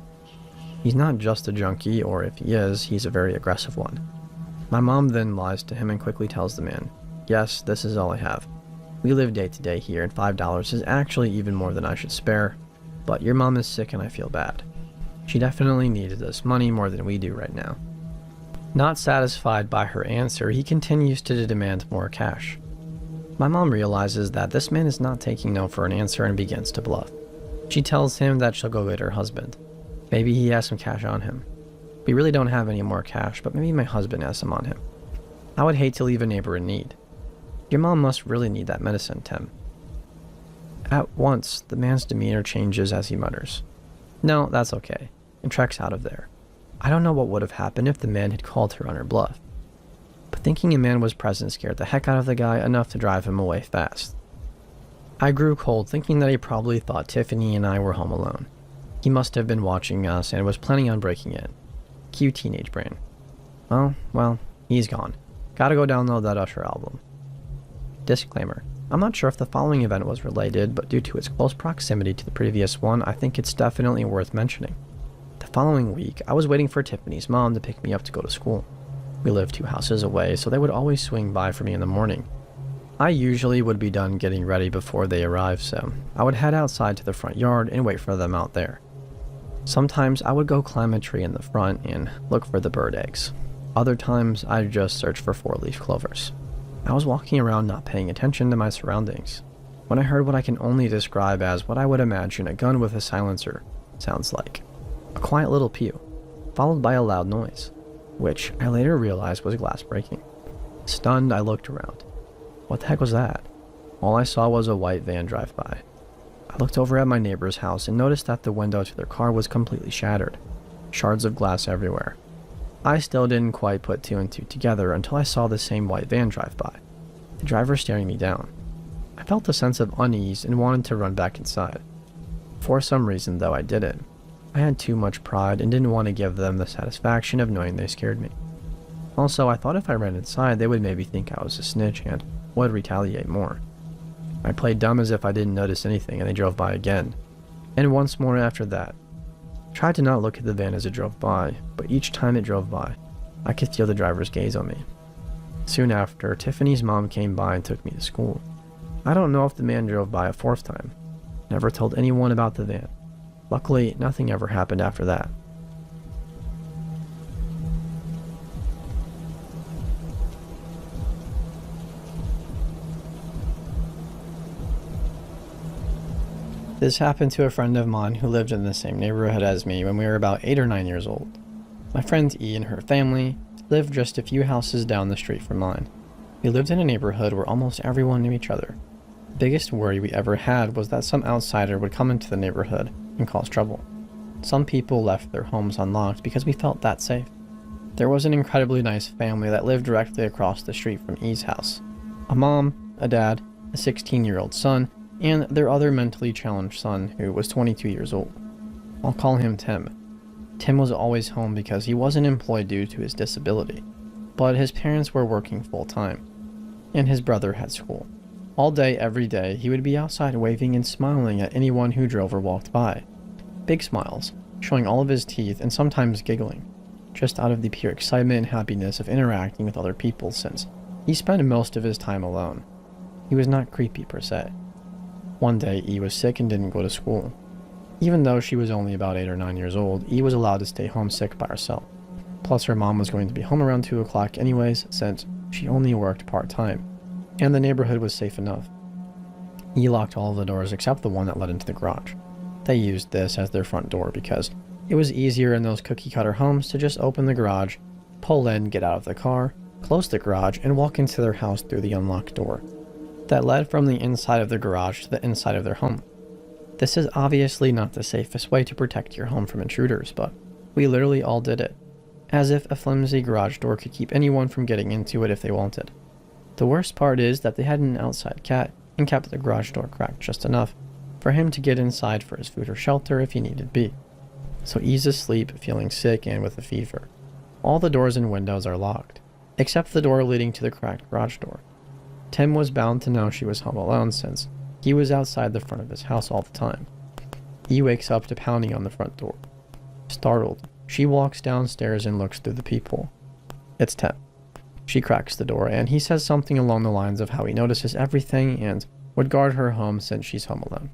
He's not just a junkie, or if he is, he's a very aggressive one. My mom then lies to him and quickly tells the man, "Yes, this is all I have. We live day to day here, and $5 is actually even more than I should spare, but your mom is sick and I feel bad. She definitely needed this money more than we do right now." Not satisfied by her answer, he continues to demand more cash. My mom realizes that this man is not taking no for an answer and begins to bluff. She tells him that she'll go get her husband. Maybe he has some cash on him. We really don't have any more cash, but maybe my husband has some on him. I would hate to leave a neighbor in need. Your mom must really need that medicine, Tim. At once, the man's demeanor changes as he mutters, "No, that's okay," and treks out of there. I don't know what would have happened if the man had called her on her bluff, but thinking a man was present scared the heck out of the guy enough to drive him away fast. I grew cold thinking that he probably thought Tiffany and I were home alone. He must have been watching us and was planning on breaking in. Cue teenage brain. Well, he's gone. Gotta go download that Usher album. Disclaimer. I'm not sure if the following event was related, but due to its close proximity to the previous one, I think it's definitely worth mentioning. The following week, I was waiting for Tiffany's mom to pick me up to go to school. We lived 2 houses away, so they would always swing by for me in the morning. I usually would be done getting ready before they arrived, so I would head outside to the front yard and wait for them out there. Sometimes I would go climb a tree in the front and look for the bird eggs. Other times, I'd just search for 4-leaf clovers. I was walking around not paying attention to my surroundings, when I heard what I can only describe as what I would imagine a gun with a silencer sounds like. A quiet little pew, followed by a loud noise, which I later realized was glass breaking. Stunned, I looked around. What the heck was that? All I saw was a white van drive by. I looked over at my neighbor's house and noticed that the window to their car was completely shattered. shards of glass everywhere. I still didn't quite put two and two together until I saw the same white van drive by, the driver staring me down. I felt a sense of unease and wanted to run back inside. For some reason, though, I didn't. I had too much pride and didn't want to give them the satisfaction of knowing they scared me. Also, I thought if I ran inside, they would maybe think I was a snitch and would retaliate more. I played dumb as if I didn't notice anything, and they drove by again. And once more after that. I tried to not look at the van as it drove by, but each time it drove by, I could feel the driver's gaze on me. Soon after, Tiffany's mom came by and took me to school. I don't know if the man drove by a fourth time. Never told anyone about the van. Luckily, nothing ever happened after that. This happened to a friend of mine who lived in the same neighborhood as me when we were about 8 or 9 years old. My friend E and her family lived just a few houses down the street from mine. We lived in a neighborhood where almost everyone knew each other. The biggest worry we ever had was that some outsider would come into the neighborhood and cause trouble. Some people left their homes unlocked because we felt that safe. There was an incredibly nice family that lived directly across the street from E's house. A mom, a dad, a 16-year-old son, and their other mentally challenged son who was 22 years old. I'll call him Tim. Tim was always home because he wasn't employed due to his disability, but his parents were working full-time, and his brother had school. All day, every day, he would be outside waving and smiling at anyone who drove or walked by. Big smiles, showing all of his teeth and sometimes giggling, just out of the pure excitement and happiness of interacting with other people since he spent most of his time alone. He was not creepy per se. One day, E was sick and didn't go to school. Even though she was only about 8 or 9 years old, E was allowed to stay home sick by herself. Plus, her mom was going to be home around 2 o'clock anyways, since she only worked part-time, and the neighborhood was safe enough. E locked all of the doors except the one that led into the garage. They used this as their front door because it was easier in those cookie-cutter homes to just open the garage, pull in, get out of the car, close the garage, and walk into their house through the unlocked door that led from the inside of the garage to the inside of their home. This is obviously not the safest way to protect your home from intruders, but we literally all did it, as if a flimsy garage door could keep anyone from getting into it if they wanted. The worst part is that they had an outside cat and kept the garage door cracked just enough for him to get inside for his food or shelter if he needed be. So E's asleep, feeling sick and with a fever. All the doors and windows are locked, except the door leading to the cracked garage door. Tim was bound to know she was home alone since he was outside the front of his house all the time. E wakes up to pounding on the front door. Startled, she walks downstairs and looks through the peephole. It's Tim. She cracks the door and he says something along the lines of how he notices everything and would guard her home since she's home alone.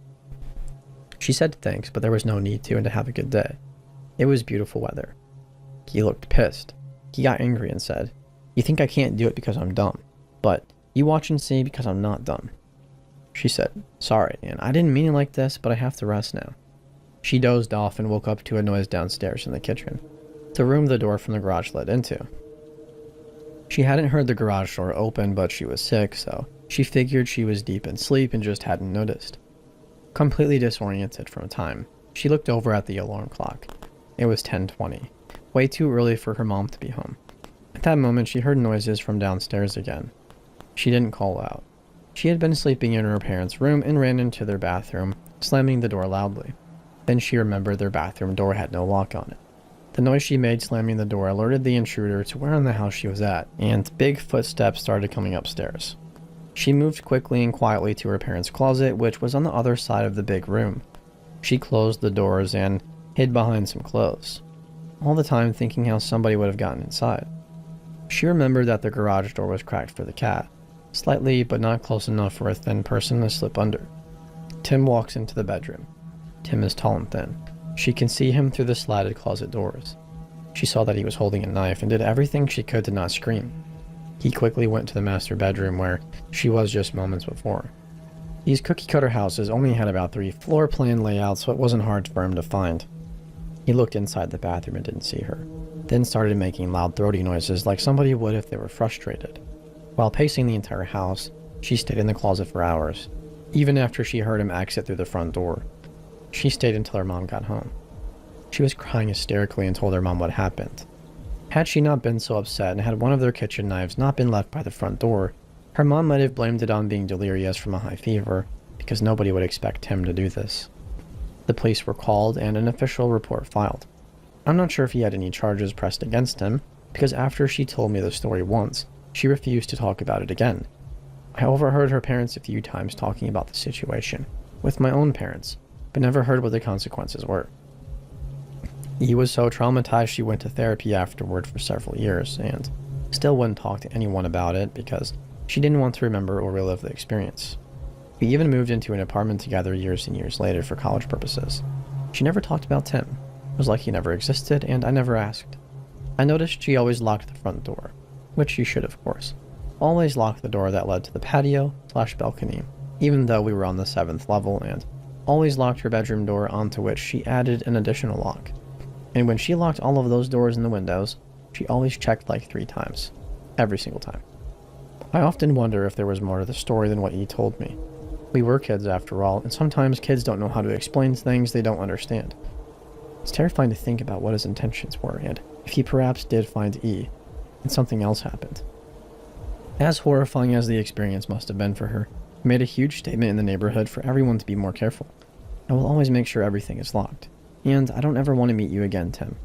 She said thanks, but there was no need to, and to have a good day. It was beautiful weather. He looked pissed. He got angry and said, "You think I can't do it because I'm dumb, but you watch and see because I'm not dumb." She said, "Sorry, and I didn't mean it like this, but I have to rest now." She dozed off and woke up to a noise downstairs in the kitchen, the room the door from the garage led into. She hadn't heard the garage door open, but she was sick, so she figured she was deep in sleep and just hadn't noticed. Completely disoriented from time, she looked over at the alarm clock. It was 10:20, way too early for her mom to be home. At that moment, she heard noises from downstairs again. She didn't call out. She had been sleeping in her parents' room and ran into their bathroom, slamming the door loudly. Then she remembered their bathroom door had no lock on it. The noise she made slamming the door alerted the intruder to where in the house she was at, and big footsteps started coming upstairs. She moved quickly and quietly to her parents' closet, which was on the other side of the big room. She closed the doors and hid behind some clothes, all the time thinking how somebody would have gotten inside. She remembered that the garage door was cracked for the cat, slightly but not close enough for a thin person to slip under. Tim walks into the bedroom. Tim is tall and thin. She can see him through the slatted closet doors. She saw that he was holding a knife and did everything she could to not scream. He quickly went to the master bedroom where she was just moments before. These cookie-cutter houses only had about 3 floor plan layouts, so it wasn't hard for him to find. He looked inside the bathroom and didn't see her, then started making loud throaty noises like somebody would if they were frustrated. While pacing the entire house, she stayed in the closet for hours, even after she heard him exit through the front door. She stayed until her mom got home. She was crying hysterically and told her mom what happened. Had she not been so upset and had one of their kitchen knives not been left by the front door, her mom might have blamed it on being delirious from a high fever, because nobody would expect Tim to do this. The police were called and an official report filed. I'm not sure if he had any charges pressed against him, because after she told me the story once, she refused to talk about it again. I overheard her parents a few times talking about the situation, with my own parents, but never heard what the consequences were. E was so traumatized she went to therapy afterward for several years, and still wouldn't talk to anyone about it because she didn't want to remember or relive the experience. We even moved into an apartment together years and years later for college purposes. She never talked about Tim. It was like he never existed, and I never asked. I noticed she always locked the front door, which she should, of course. Always locked the door that led to the patio/balcony, even though we were on the 7th level, and always locked her bedroom door, onto which she added an additional lock. And when she locked all of those doors and the windows, she always checked like 3 times. Every single time. I often wonder if there was more to the story than what E told me. We were kids after all, and sometimes kids don't know how to explain things they don't understand. It's terrifying to think about what his intentions were, and if he perhaps did find E, and something else happened. As horrifying as the experience must have been for her, it made a huge statement in the neighborhood for everyone to be more careful. I will always make sure everything is locked. And I don't ever want to meet you again, Tim.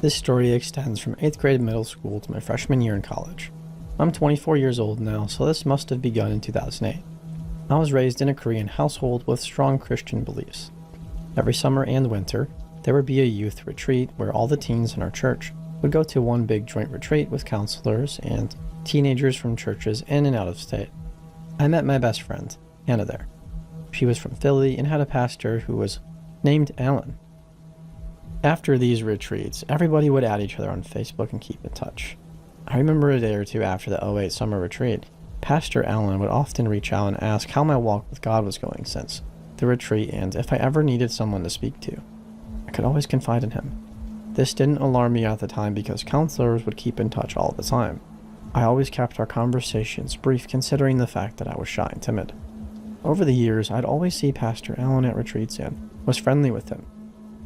This story extends from 8th grade middle school to my freshman year in college. I'm 24 years old now, so this must have begun in 2008. I was raised in a Korean household with strong Christian beliefs. Every summer and winter, there would be a youth retreat where all the teens in our church would go to one big joint retreat with counselors and teenagers from churches in and out of state. I met my best friend, Hannah, there. She was from Philly and had a pastor who was named Alan. After these retreats, everybody would add each other on Facebook and keep in touch. I remember a day or two after the '08 summer retreat, Pastor Alan would often reach out and ask how my walk with God was going since the retreat and if I ever needed someone to speak to. I could always confide in him. This didn't alarm me at the time because counselors would keep in touch all the time. I always kept our conversations brief considering the fact that I was shy and timid. Over the years, I'd always see Pastor Alan at retreats and was friendly with him.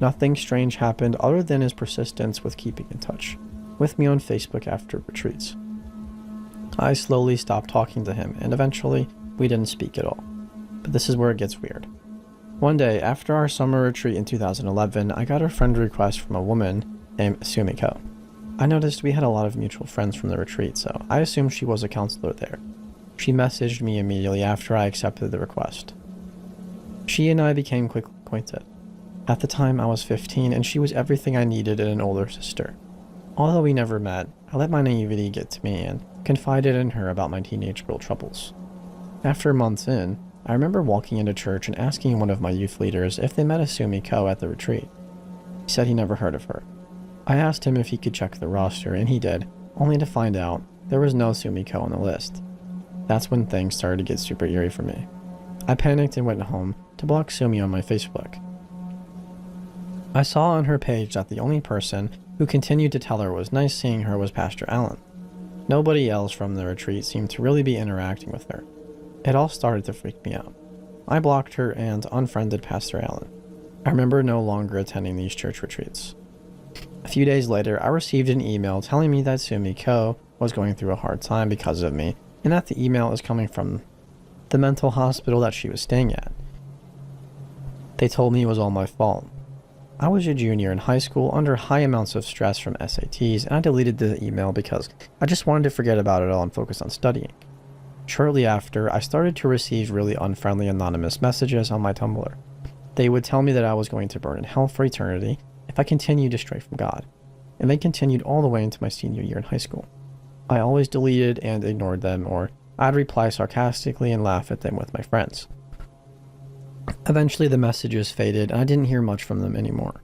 Nothing strange happened other than his persistence with keeping in touch with me on Facebook after retreats. I slowly stopped talking to him, and eventually, we didn't speak at all. But this is where it gets weird. One day, after our summer retreat in 2011, I got a friend request from a woman named Sumiko. I noticed we had a lot of mutual friends from the retreat, so I assumed she was a counselor there. She messaged me immediately after I accepted the request. She and I became quickly acquainted. At the time, I was 15, and she was everything I needed in an older sister. Although we never met, I let my naivety get to me and confided in her about my teenage girl troubles. After months in, I remember walking into church and asking one of my youth leaders if they met a Sumiko at the retreat. He said he never heard of her. I asked him if he could check the roster, and he did, only to find out there was no Sumiko on the list. That's when things started to get super eerie for me. I panicked and went home to block Sumi on my Facebook. I saw on her page that the only person who continued to tell her it was nice seeing her was Pastor Alan. Nobody else from the retreat seemed to really be interacting with her. It all started to freak me out. I blocked her and unfriended Pastor Alan. I remember no longer attending these church retreats. A few days later, I received an email telling me that Sumiko was going through a hard time because of me, and that the email is coming from the mental hospital that she was staying at. They told me it was all my fault. I was a junior in high school under high amounts of stress from SATs, and I deleted the email because I just wanted to forget about it all and focus on studying. Shortly after, I started to receive really unfriendly anonymous messages on my Tumblr. They would tell me that I was going to burn in hell for eternity if I continued to stray from God, and they continued all the way into my senior year in high school. I always deleted and ignored them, or I'd reply sarcastically and laugh at them with my friends. Eventually the messages faded, and I didn't hear much from them anymore.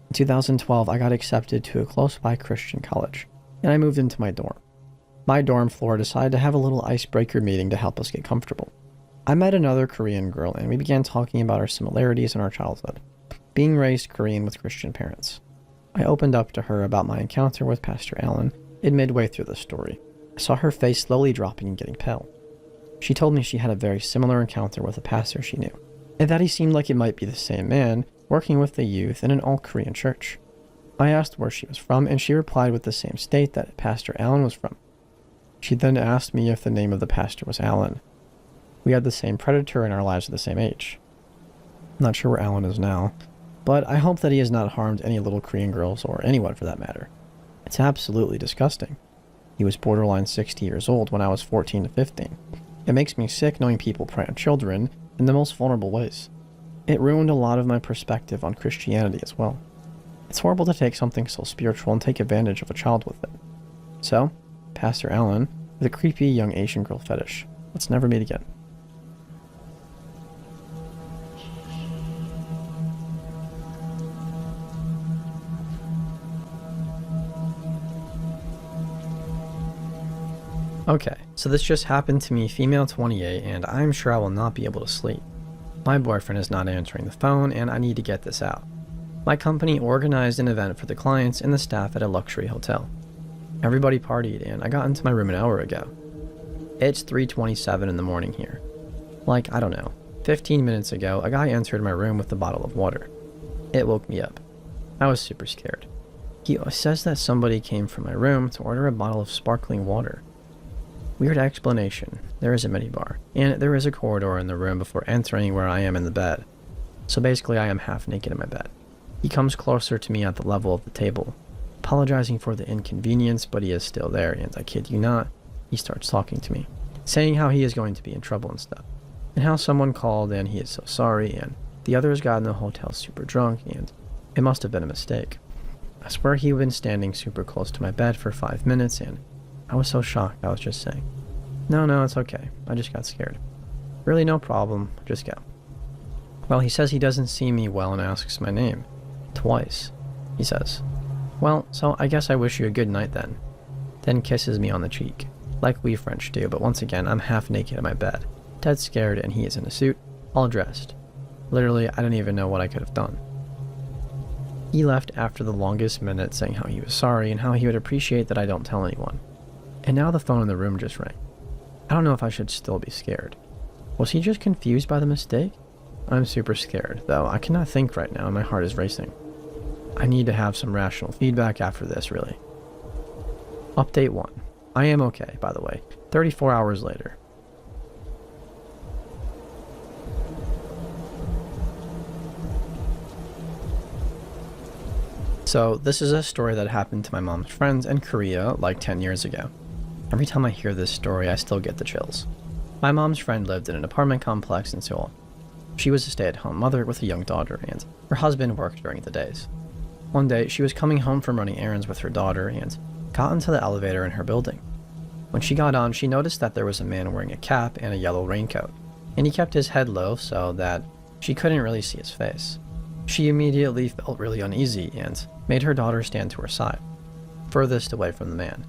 In 2012, I got accepted to a close-by Christian college, and I moved into my dorm. My dorm floor decided to have a little icebreaker meeting to help us get comfortable. I met another Korean girl, and we began talking about our similarities in our childhood, being raised Korean with Christian parents. I opened up to her about my encounter with Pastor Alan midway through the story. I saw her face slowly dropping and getting pale. She told me she had a very similar encounter with a pastor she knew, and that he seemed like it might be the same man working with the youth in an all-Korean church. I asked where she was from, and she replied with the same state that Pastor Allen was from. She then asked me if the name of the pastor was Allen. We had the same predator in our lives at the same age. I'm not sure where Allen is now, but I hope that he has not harmed any little Korean girls, or anyone for that matter. It's absolutely disgusting. He was borderline 60 years old when I was 14 to 15. It makes me sick knowing people prey on children in the most vulnerable ways. It ruined a lot of my perspective on Christianity as well. It's horrible to take something so spiritual and take advantage of a child with it. So, Pastor Allen, with a creepy young Asian girl fetish. Let's never meet again. Okay, so this just happened to me, female 28, and I'm sure I will not be able to sleep. My boyfriend is not answering the phone, and I need to get this out. My company organized an event for the clients and the staff at a luxury hotel. Everybody partied, and I got into my room an hour ago. It's 3:27 in the morning here. Like, I don't know, 15 minutes ago, a guy entered my room with a bottle of water. It woke me up. I was super scared. He says that somebody came from my room to order a bottle of sparkling water. Weird explanation. There is a minibar, and there is a corridor in the room before entering where I am in the bed. So basically I am half naked in my bed. He comes closer to me at the level of the table, apologizing for the inconvenience, but he is still there, and I kid you not, he starts talking to me, saying how he is going to be in trouble and stuff, and how someone called and he is so sorry, and the others got in the hotel super drunk, and it must have been a mistake. I swear he had been standing super close to my bed for 5 minutes, and I was so shocked. I was just saying, no, it's okay. I just got scared. Really, no problem. Just go. Well, he says he doesn't see me well and asks my name. Twice, he says. Well, so I guess I wish you a good night then. Then kisses me on the cheek, like we French do, but once again, I'm half naked in my bed, dead scared, and he is in a suit, all dressed. Literally, I don't even know what I could have done. He left after the longest minute saying how he was sorry and how he would appreciate that I don't tell anyone. And now the phone in the room just rang. I don't know if I should still be scared. Was he just confused by the mistake? I'm super scared, though I cannot think right now and my heart is racing. I need to have some rational feedback after this, really. Update 1. I am okay, by the way, 34 hours later. So, this is a story that happened to my mom's friends in Korea like 10 years ago. Every time I hear this story, I still get the chills. My mom's friend lived in an apartment complex in Seoul. She was a stay-at-home mother with a young daughter, and her husband worked during the days. One day, she was coming home from running errands with her daughter and got into the elevator in her building. When she got on, she noticed that there was a man wearing a cap and a yellow raincoat, and he kept his head low so that she couldn't really see his face. She immediately felt really uneasy and made her daughter stand to her side, furthest away from the man.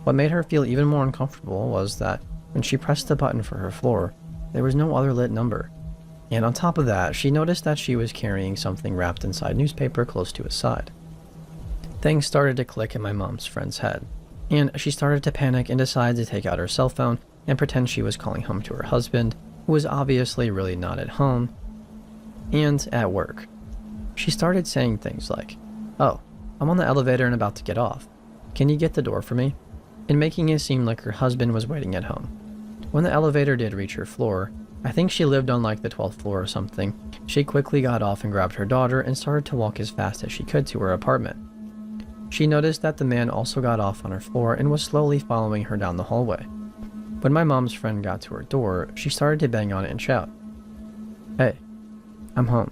What made her feel even more uncomfortable was that when she pressed the button for her floor, there was no other lit number. And on top of that, she noticed that she was carrying something wrapped inside newspaper close to his side. Things started to click in my mom's friend's head, and she started to panic and decided to take out her cell phone and pretend she was calling home to her husband, who was obviously really not at home and at work. She started saying things like, "Oh, I'm on the elevator and about to get off. Can you get the door for me?" And making it seem like her husband was waiting at home. When the elevator did reach her floor, I think she lived on like the 12th floor or something, she quickly got off and grabbed her daughter and started to walk as fast as she could to her apartment. She noticed that the man also got off on her floor and was slowly following her down the hallway. When my mom's friend got to her door, she started to bang on it and shout, "Hey, I'm home.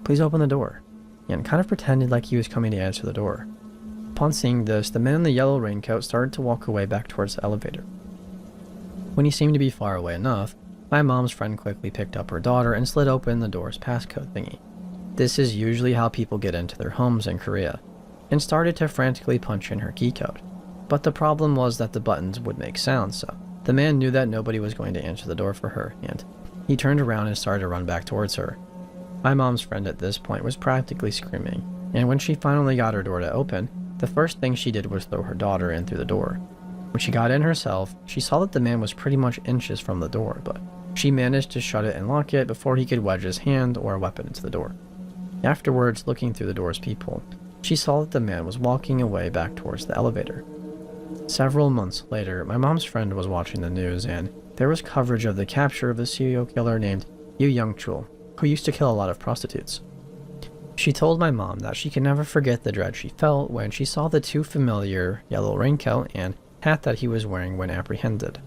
Please open the door," and kind of pretended like he was coming to answer the door. Upon seeing this, the man in the yellow raincoat started to walk away back towards the elevator. When he seemed to be far away enough, my mom's friend quickly picked up her daughter and slid open the door's passcode thingy. This is usually how people get into their homes in Korea, and started to frantically punch in her key code. But the problem was that the buttons would make sounds, so the man knew that nobody was going to answer the door for her, and he turned around and started to run back towards her. My mom's friend at this point was practically screaming, and when she finally got her door to open, the first thing she did was throw her daughter in through the door. When she got in herself, she saw that the man was pretty much inches from the door, but she managed to shut it and lock it before he could wedge his hand or a weapon into the door. Afterwards, looking through the door's peephole, she saw that the man was walking away back towards the elevator. Several months later, my mom's friend was watching the news, and there was coverage of the capture of a serial killer named Yu Young-chul, who used to kill a lot of prostitutes. She told my mom that she could never forget the dread she felt when she saw the too familiar yellow raincoat and hat that he was wearing when apprehended.